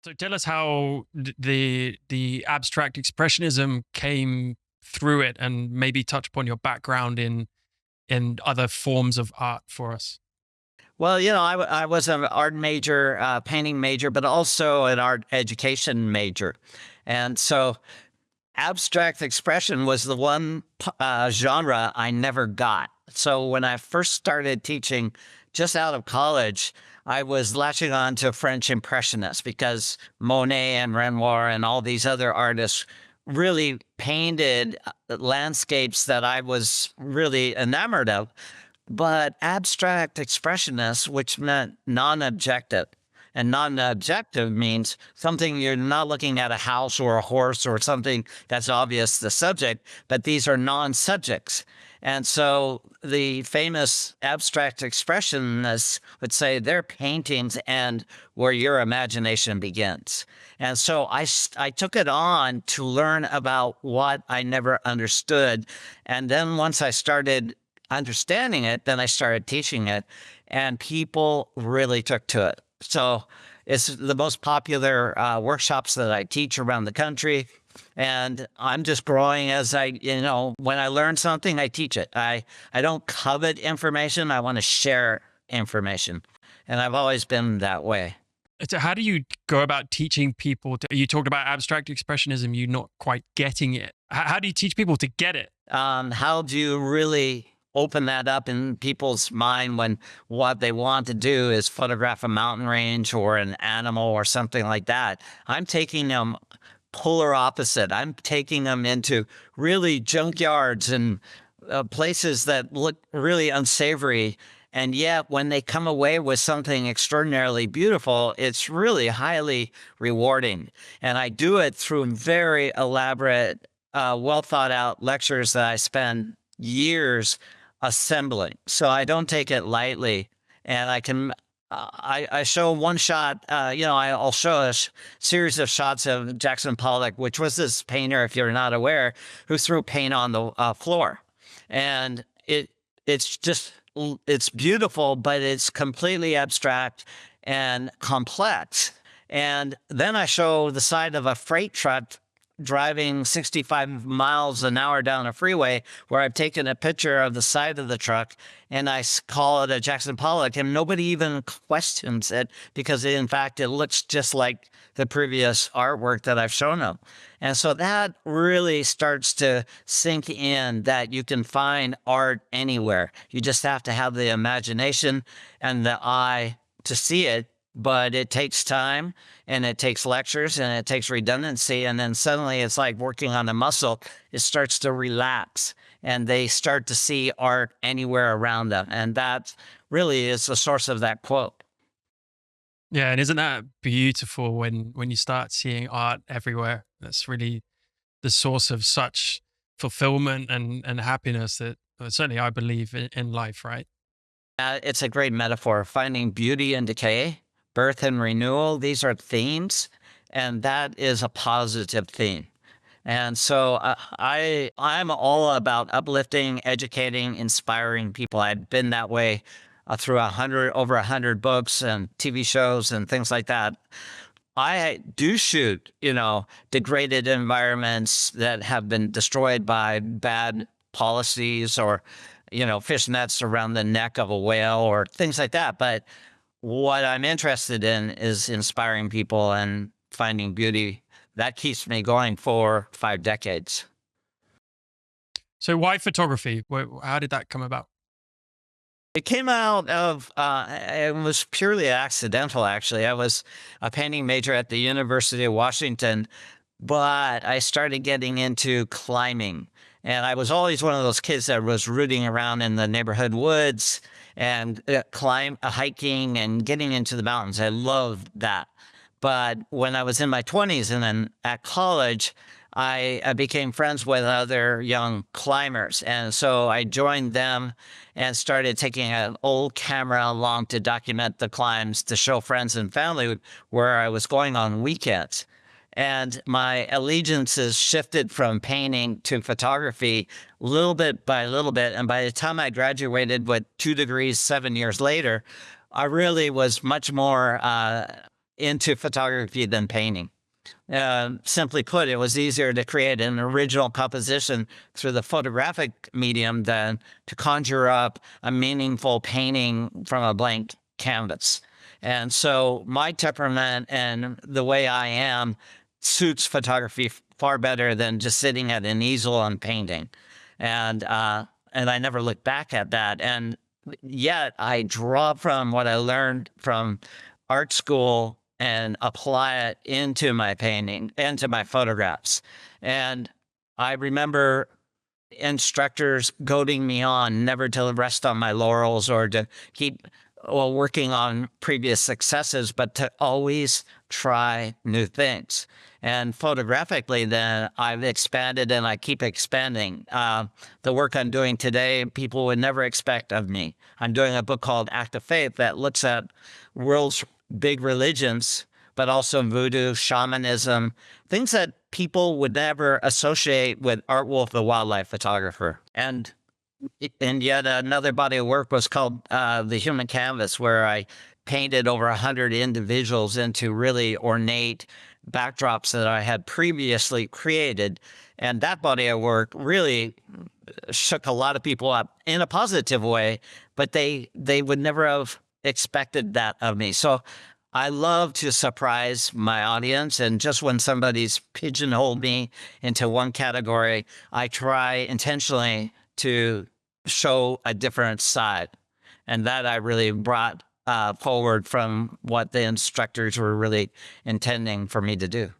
So tell us how the abstract expressionism came through it, and maybe touch upon your background in other forms of art for us. Well, I was an art major, painting major, but also an art education major. And so abstract expression was the one genre I never got. So when I first started teaching just out of college, I was latching on to French Impressionists because Monet and Renoir and all these other artists really painted landscapes that I was really enamored of. But abstract expressionists, which meant non-objective. And non-objective means something you're not looking at a house or a horse or something that's obvious the subject, but these are non-subjects. And so the famous abstract expressionists would say their paintings end where your imagination begins. And so I took it on to learn about what I never understood. And then once I started understanding it, then I started teaching it, and people really took to it. So it's the most popular workshops that I teach around the country. And I'm just growing as when I learn something, I teach it. I don't covet information. I want to share information. And I've always been that way. So how do you go about teaching people you talked about abstract expressionism, you not quite getting it. How do you teach people to get it? How do you really open that up in people's mind when what they want to do is photograph a mountain range or an animal or something like that? I'm taking them polar opposite. I'm taking them into really junkyards and places that look really unsavory. And yet, when they come away with something extraordinarily beautiful, it's really highly rewarding. And I do it through very elaborate, well thought out lectures that I spend years assembling. So I don't take it lightly. And I can, I show one shot, I'll show a series of shots of Jackson Pollock, which was this painter, if you're not aware, who threw paint on the floor. And it's beautiful, but it's completely abstract and complex. And then I show the side of a freight truck driving 65 miles an hour down a freeway, where I've taken a picture of the side of the truck and I call it a Jackson Pollock, and nobody even questions it because in fact it looks just like the previous artwork that I've shown them. And so that really starts to sink in that you can find art anywhere. You just have to have the imagination and the eye to see it. But it takes time, and it takes lectures, and it takes redundancy. And then suddenly it's like working on a muscle. It starts to relax, and they start to see art anywhere around them. And that really is the source of that quote. Yeah, and isn't that beautiful when you start seeing art everywhere? That's really the source of such fulfillment and happiness that certainly I believe in life, right? It's a great metaphor, finding beauty in decay, birth and renewal. These are themes, and that is a positive theme. And so I'm all about uplifting, educating, inspiring people. I've been that way through over 100 books and TV shows and things like that. I do shoot, degraded environments that have been destroyed by bad policies or, fish nets around the neck of a whale or things like that. But what I'm interested in is inspiring people and finding beauty. That keeps me going for 5 decades. So why photography? How did that come about? It came out of, it was purely accidental, actually. I was a painting major at the University of Washington, but I started getting into climbing. And I was always one of those kids that was rooting around in the neighborhood woods and hiking and getting into the mountains. I loved that. But when I was in my 20s and then at college, I became friends with other young climbers. And so I joined them and started taking an old camera along to document the climbs to show friends and family where I was going on weekends. And my allegiances shifted from painting to photography little bit by little bit. And by the time I graduated with 2 degrees 7 years later, I really was much more into photography than painting. Simply put, it was easier to create an original composition through the photographic medium than to conjure up a meaningful painting from a blank canvas. And so my temperament and the way I am suits photography far better than just sitting at an easel and painting. And I never look back at that. And yet I draw from what I learned from art school and apply it into my painting, into my photographs. And I remember instructors goading me on never to rest on my laurels or to keep working on previous successes, but to always try new things. And photographically, then I've expanded and I keep expanding. The work I'm doing today, people would never expect of me. I'm doing a book called Act of Faith that looks at world's big religions, but also voodoo, shamanism, things that people would never associate with Art Wolfe, the wildlife photographer. And yet another body of work was called The Human Canvas, where I painted over 100 individuals into really ornate backdrops that I had previously created. And that body of work really shook a lot of people up in a positive way, but they would never have expected that of me. So I love to surprise my audience. And just when somebody's pigeonholed me into one category, I try intentionally to show a different side. And that I really brought forward from what the instructors were really intending for me to do.